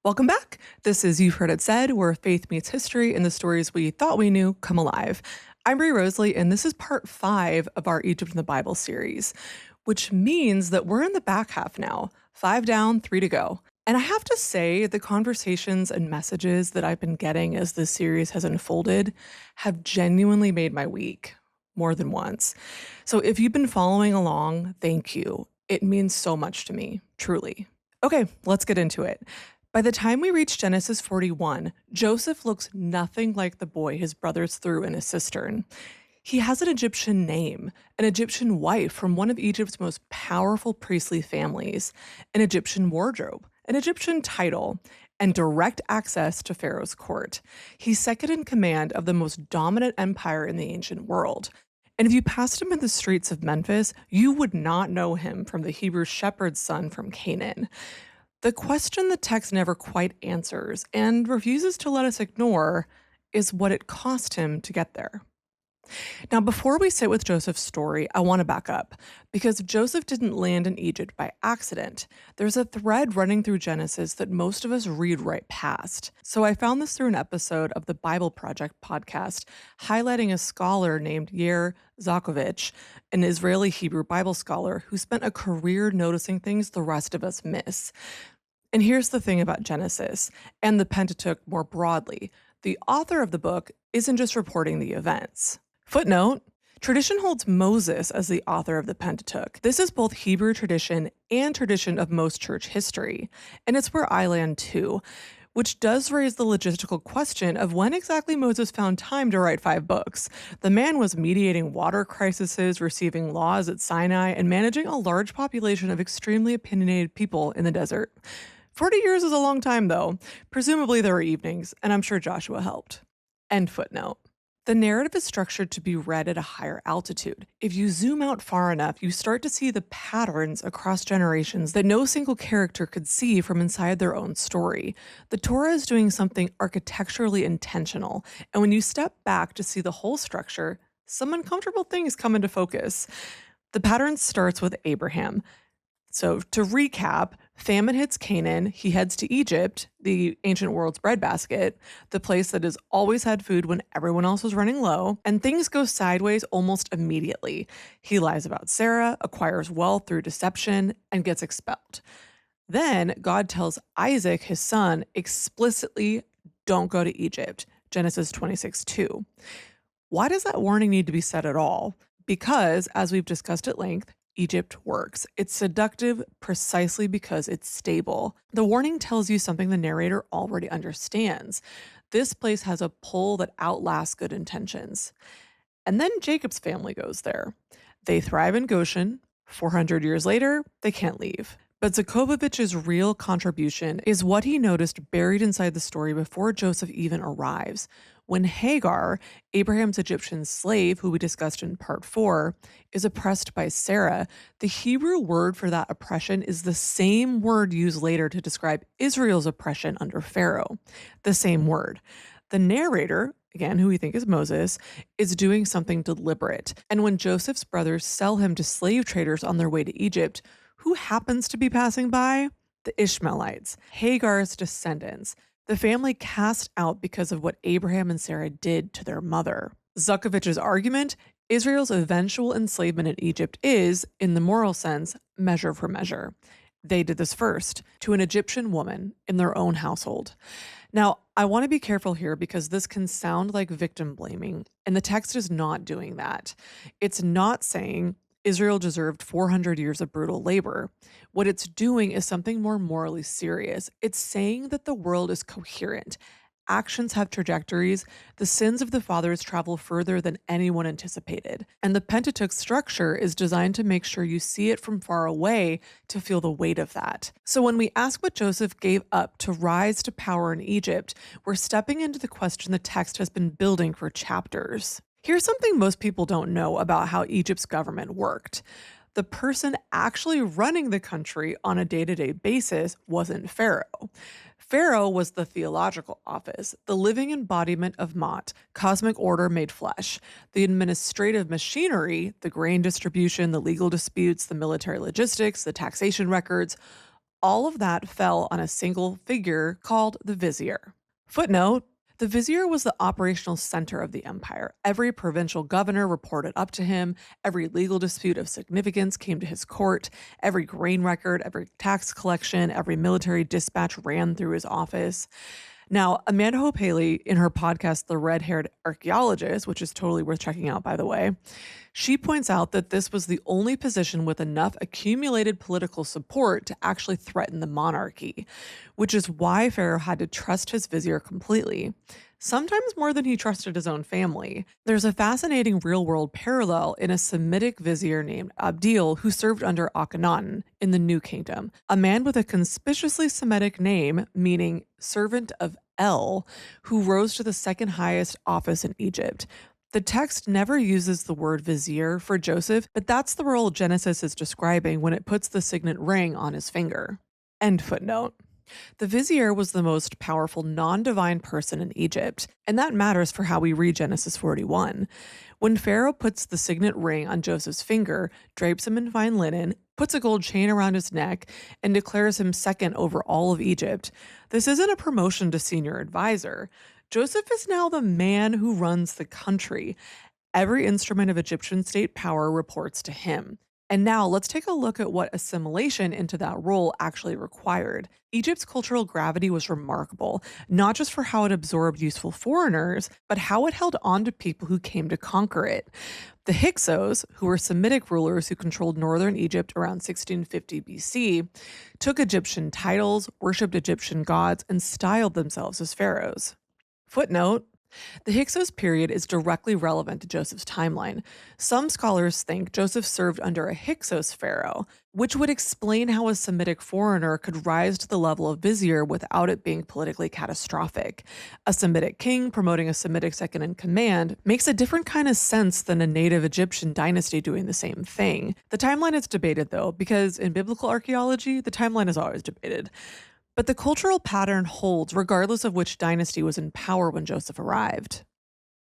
Welcome back. This is You've Heard It Said, where faith meets history and the stories we thought we knew come alive. I'm Brie Rosalie, and this is part 5 of our Egypt in the Bible series, which means that we're in the back half now. 5 down, 3 to go. And I have to say, the conversations and messages that I've been getting as this series has unfolded have genuinely made my week more than once. So if you've been following along, thank you. It means so much to me, truly. Okay, let's get into it. By the time we reach Genesis 41, Joseph looks nothing like the boy his brothers threw in a cistern. He has an Egyptian name, an Egyptian wife from one of Egypt's most powerful priestly families, an Egyptian wardrobe, an Egyptian title, and direct access to Pharaoh's court. He's second in command of the most dominant empire in the ancient world. And if you passed him in the streets of Memphis, you would not know him from the Hebrew shepherd's son from Canaan. The question the text never quite answers and refuses to let us ignore is what it cost him to get there. Now, before we sit with Joseph's story, I want to back up, because Joseph didn't land in Egypt by accident. There's a thread running through Genesis that most of us read right past. So I found this through an episode of the Bible Project podcast, highlighting a scholar named Yair Zakovich, an Israeli Hebrew Bible scholar who spent a career noticing things the rest of us miss. And here's the thing about Genesis and the Pentateuch more broadly. The author of the book isn't just reporting the events. Footnote: tradition holds Moses as the author of the Pentateuch. This is both Hebrew tradition and tradition of most church history. And it's where I land too, which does raise the logistical question of when exactly Moses found time to write 5 books. The man was mediating water crises, receiving laws at Sinai, and managing a large population of extremely opinionated people in the desert. 40 years is a long time, though. Presumably there were evenings, and I'm sure Joshua helped. End footnote. The narrative is structured to be read at a higher altitude. If you zoom out far enough, you start to see the patterns across generations that no single character could see from inside their own story. The Torah is doing something architecturally intentional, and when you step back to see the whole structure, some uncomfortable things come into focus. The pattern starts with Abraham. So to recap, famine hits Canaan, he heads to Egypt, the ancient world's breadbasket, the place that has always had food when everyone else was running low, and things go sideways almost immediately. He lies about Sarah, acquires wealth through deception, and gets expelled. Then God tells Isaac, his son, explicitly, don't go to Egypt, Genesis 26:2. Why does that warning need to be said at all? Because, as we've discussed at length, Egypt works. It's seductive precisely because it's stable. The warning tells you something the narrator already understands. This place has a pull that outlasts good intentions. And then Jacob's family goes there. They thrive in Goshen. 400 years later, they can't leave. But Zakovich's real contribution is what he noticed buried inside the story before Joseph even arrives. When Hagar, Abraham's Egyptian slave, who we discussed in part 4, is oppressed by Sarah, the Hebrew word for that oppression is the same word used later to describe Israel's oppression under Pharaoh. The same word. The narrator, again, who we think is Moses, is doing something deliberate. And when Joseph's brothers sell him to slave traders on their way to Egypt, who happens to be passing by? The Ishmaelites, Hagar's descendants. The family cast out because of what Abraham and Sarah did to their mother. Zakovich's argument: Israel's eventual enslavement in Egypt is, in the moral sense, measure for measure. They did this first, to an Egyptian woman in their own household. Now, I want to be careful here because this can sound like victim blaming, and the text is not doing that. It's not saying Israel deserved 400 years of brutal labor. What it's doing is something more morally serious. It's saying that the world is coherent. Actions have trajectories. The sins of the fathers travel further than anyone anticipated. And the Pentateuch structure is designed to make sure you see it from far away to feel the weight of that. So when we ask what Joseph gave up to rise to power in Egypt, we're stepping into the question the text has been building for chapters. Here's something most people don't know about how Egypt's government worked. The person actually running the country on a day-to-day basis wasn't Pharaoh. Pharaoh was the theological office, the living embodiment of Ma'at, cosmic order made flesh. The administrative machinery, the grain distribution, the legal disputes, the military logistics, the taxation records, All of that fell on a single figure called the vizier. Footnote: the vizier was the operational center of the empire. Every provincial governor reported up to him. Every legal dispute of significance came to his court. Every grain record, every tax collection, every military dispatch ran through his office. Now, Amanda Hope Haley, in her podcast, The Red Haired Archaeologist, which is totally worth checking out, by the way, she points out that this was the only position with enough accumulated political support to actually threaten the monarchy, which is why Pharaoh had to trust his vizier completely, sometimes more than he trusted his own family. There's a fascinating real-world parallel in a Semitic vizier named Abdil who served under Akhenaten in the New Kingdom, a man with a conspicuously Semitic name meaning servant of El, who rose to the second highest office in Egypt. The text never uses the word vizier for Joseph, but that's the role Genesis is describing when it puts the signet ring on his finger. End footnote. The vizier was the most powerful non-divine person in Egypt, and that matters for how we read Genesis 41. When Pharaoh puts the signet ring on Joseph's finger, drapes him in fine linen, puts a gold chain around his neck, and declares him second over all of Egypt, this isn't a promotion to senior advisor. Joseph is now the man who runs the country. Every instrument of Egyptian state power reports to him. And now let's take a look at what assimilation into that role actually required. Egypt's cultural gravity was remarkable, not just for how it absorbed useful foreigners, but how it held on to people who came to conquer it. The Hyksos, who were Semitic rulers who controlled northern Egypt around 1650 BC, took Egyptian titles, worshipped Egyptian gods, and styled themselves as pharaohs. Footnote: the Hyksos period is directly relevant to Joseph's timeline. Some scholars think Joseph served under a Hyksos pharaoh, which would explain how a Semitic foreigner could rise to the level of vizier without it being politically catastrophic. A Semitic king promoting a Semitic second in command makes a different kind of sense than a native Egyptian dynasty doing the same thing. The timeline is debated, though, because in biblical archaeology, the timeline is always debated. But the cultural pattern holds regardless of which dynasty was in power when Joseph arrived.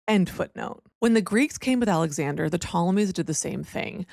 End footnote. When the Greeks came with Alexander, the Ptolemies did the same thing.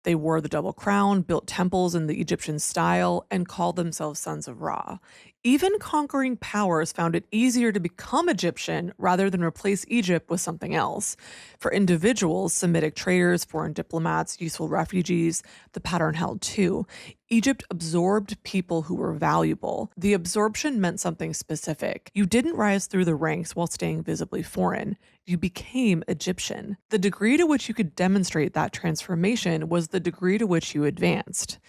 They wore the double crown, built temples in the Egyptian style, and called themselves sons of Ra. Even conquering powers found it easier to become Egyptian rather than replace Egypt with something else. For individuals, Semitic traders, foreign diplomats, useful refugees, the pattern held too. Egypt absorbed people who were valuable. The absorption meant something specific. You didn't rise through the ranks while staying visibly foreign. You became Egyptian. The degree to which you could demonstrate that transformation was the degree to which you advanced.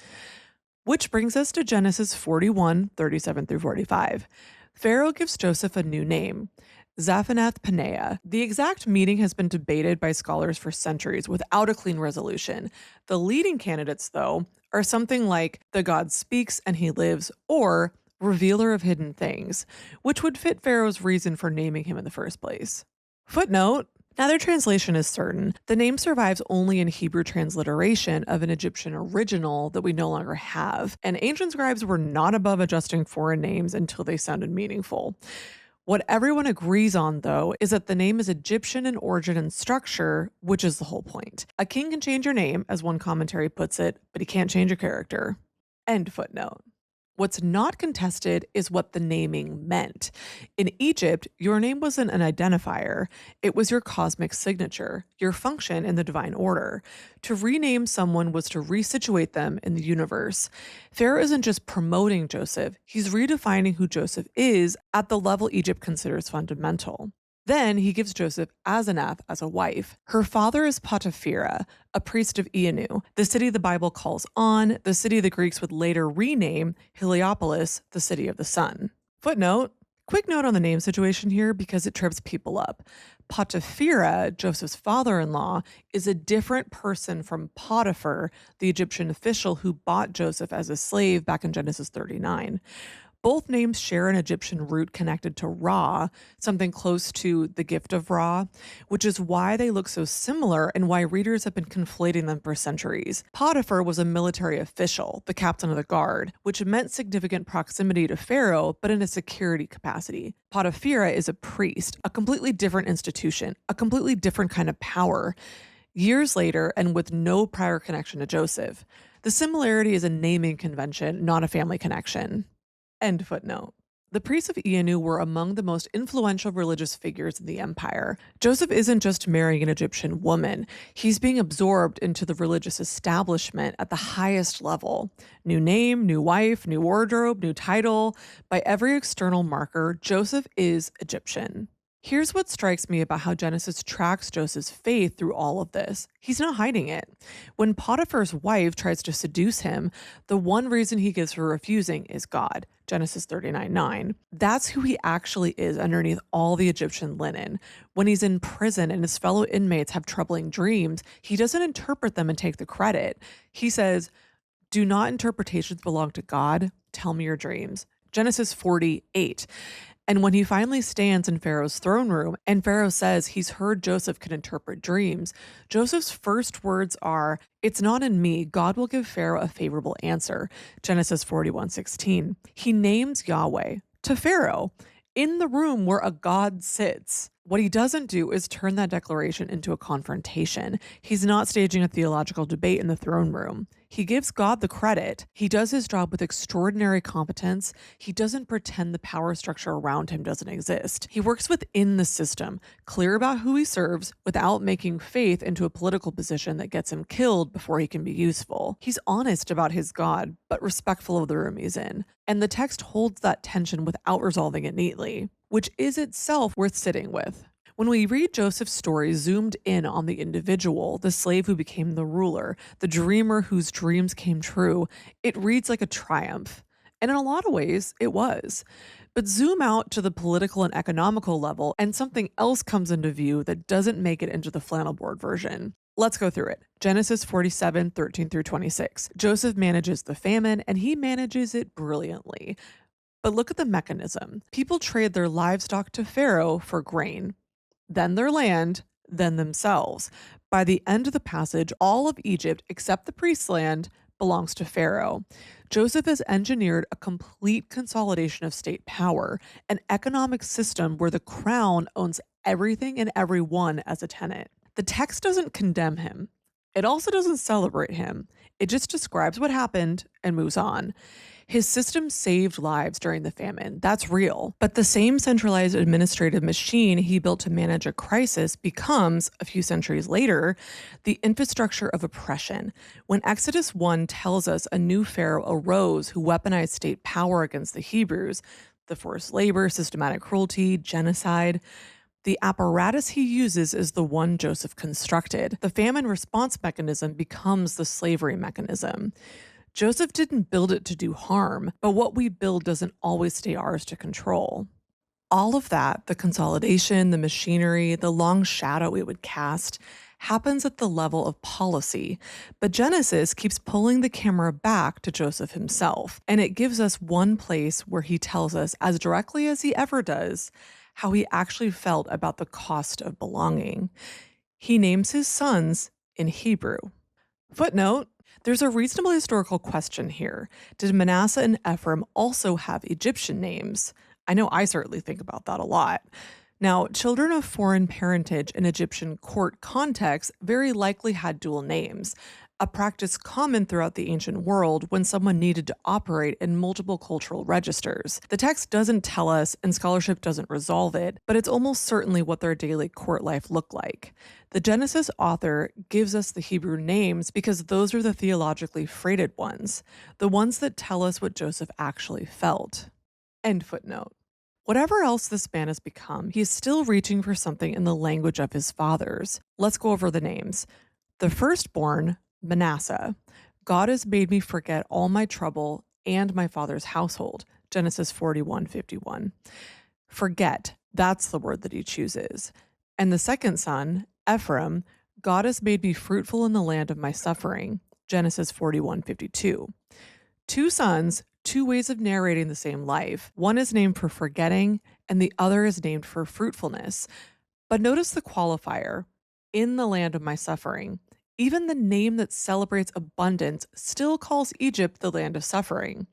Which brings us to Genesis 41, 37 through 45. Pharaoh gives Joseph a new name, Zaphanath-Paneah. The exact meaning has been debated by scholars for centuries without a clean resolution. The leading candidates, though, are something like the God speaks and he lives, or revealer of hidden things, which would fit Pharaoh's reason for naming him in the first place. Footnote: neither translation is certain. The name survives only in Hebrew transliteration of an Egyptian original that we no longer have, and ancient scribes were not above adjusting foreign names until they sounded meaningful. What everyone agrees on, though, is that the name is Egyptian in origin and structure, which is the whole point. A king can change your name, as one commentary puts it, but he can't change your character. End footnote. What's not contested is what the naming meant. In Egypt, your name wasn't an identifier. It was your cosmic signature, your function in the divine order. To rename someone was to resituate them in the universe. Pharaoh isn't just promoting Joseph, he's redefining who Joseph is at the level Egypt considers fundamental. Then he gives Joseph Asenath as a wife. Her father is Potipharah, a priest of Ianu, the city the Bible calls On, the city the Greeks would later rename Heliopolis, the city of the sun. Footnote: quick note on the name situation here because it trips people up. Potipharah, Joseph's father-in-law, is a different person from Potiphar, the Egyptian official who bought Joseph as a slave back in Genesis 39. Both names share an Egyptian root connected to Ra, something close to the gift of Ra, which is why they look so similar and why readers have been conflating them for centuries. Potiphar was a military official, the captain of the guard, which meant significant proximity to Pharaoh, but in a security capacity. Potipharah is a priest, a completely different institution, a completely different kind of power. Years later, and with no prior connection to Joseph, The similarity is a naming convention, not a family connection. End footnote. The priests of Ianu were among the most influential religious figures in the empire. Joseph isn't just marrying an Egyptian woman, he's being absorbed into the religious establishment at the highest level. New name, new wife, new wardrobe, new title. By every external marker, Joseph is Egyptian. Here's what strikes me about how Genesis tracks Joseph's faith through all of this. He's not hiding it. When Potiphar's wife tries to seduce him, the one reason he gives for refusing is God. Genesis 39:9. That's who he actually is underneath all the Egyptian linen. When he's in prison and his fellow inmates have troubling dreams, he doesn't interpret them and take the credit. He says, "Do not interpretations belong to God? Tell me your dreams." Genesis 48. And when he finally stands in Pharaoh's throne room and Pharaoh says he's heard Joseph can interpret dreams, Joseph's first words are, "It's not in me. God will give Pharaoh a favorable answer." Genesis 41:16. He names Yahweh to Pharaoh in the room where a God sits. What he doesn't do is turn that declaration into a confrontation. He's not staging a theological debate in the throne room. He gives God the credit. He does his job with extraordinary competence. He doesn't pretend the power structure around him doesn't exist. He works within the system, clear about who he serves without making faith into a political position that gets him killed before he can be useful. He's honest about his God, but respectful of the room he's in. And the text holds that tension without resolving it neatly, which is itself worth sitting with. When we read Joseph's story zoomed in on the individual, the slave who became the ruler, the dreamer whose dreams came true, it reads like a triumph. And in a lot of ways, it was. But zoom out to the political and economical level, and something else comes into view that doesn't make it into the flannel board version. Let's go through it. Genesis 47:13 through 26. Joseph manages the famine, and he manages it brilliantly. But look at the mechanism. People trade their livestock to Pharaoh for grain, then their land, then themselves. By the end of the passage, all of Egypt, except the priest's land, belongs to Pharaoh. Joseph has engineered a complete consolidation of state power, an economic system where the crown owns everything and everyone as a tenant. The text doesn't condemn him. It also doesn't celebrate him. It just describes what happened and moves on. His system saved lives during the famine. That's real. But the same centralized administrative machine he built to manage a crisis becomes, a few centuries later, the infrastructure of oppression. When Exodus 1 tells us a new pharaoh arose who weaponized state power against the Hebrews, the forced labor, systematic cruelty, genocide, the apparatus he uses is the one Joseph constructed. The famine response mechanism becomes the slavery mechanism. Joseph didn't build it to do harm, but what we build doesn't always stay ours to control. All of that, the consolidation, the machinery, the long shadow it would cast, happens at the level of policy. But Genesis keeps pulling the camera back to Joseph himself, and it gives us one place where he tells us, as directly as he ever does, how he actually felt about the cost of belonging. He names his sons in Hebrew. Footnote: there's a reasonable historical question here. Did Manasseh and Ephraim also have Egyptian names? I know I certainly think about that a lot. Now, children of foreign parentage in Egyptian court contexts very likely had dual names, a practice common throughout the ancient world when someone needed to operate in multiple cultural registers. The text doesn't tell us, and scholarship doesn't resolve it, but it's almost certainly what their daily court life looked like. The Genesis author gives us the Hebrew names because those are the theologically freighted ones, the ones that tell us what Joseph actually felt. End footnote. Whatever else this man has become, he is still reaching for something in the language of his fathers. Let's go over the names. The firstborn, Manasseh. God has made me forget all my trouble and my father's household. Genesis 41:51. Forget, that's the word that he chooses. And the second son, Ephraim, God has made me fruitful in the land of my suffering. Genesis 41:52. Two sons, two ways of narrating the same life. One is named for forgetting, and the other is named for fruitfulness. But notice the qualifier, in the land of my suffering. Even the name that celebrates abundance still calls Egypt the land of suffering.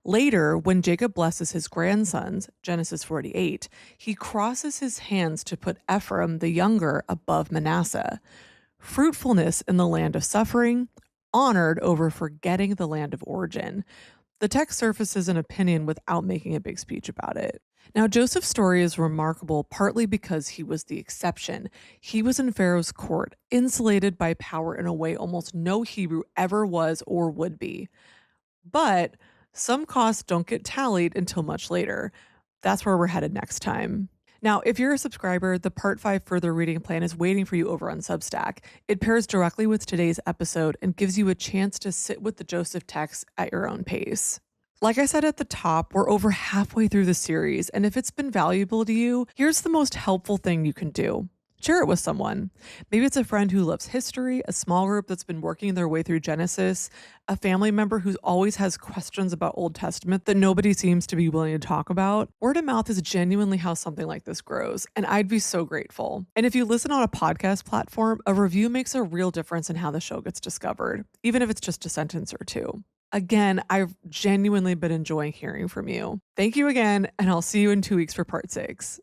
Later, when Jacob blesses his grandsons, Genesis 48, he crosses his hands to put Ephraim the younger above Manasseh. Fruitfulness in the land of suffering, honored over forgetting the land of origin. The text surfaces an opinion without making a big speech about it. Now, Joseph's story is remarkable partly because he was the exception. He was in Pharaoh's court, insulated by power in a way almost no Hebrew ever was or would be. But some costs don't get tallied until much later. That's where we're headed next time. Now, if you're a subscriber, the Part 5 further reading plan is waiting for you over on Substack. It pairs directly with today's episode and gives you a chance to sit with the Joseph text at your own pace. Like I said at the top, we're over halfway through the series, and if it's been valuable to you, here's the most helpful thing you can do. Share it with someone. Maybe it's a friend who loves history, a small group that's been working their way through Genesis, a family member who always has questions about Old Testament that nobody seems to be willing to talk about. Word of mouth is genuinely how something like this grows, and I'd be so grateful. And if you listen on a podcast platform, a review makes a real difference in how the show gets discovered, even if it's just a sentence or two. Again, I've genuinely been enjoying hearing from you. Thank you again, and I'll see you in 2 weeks for part 6.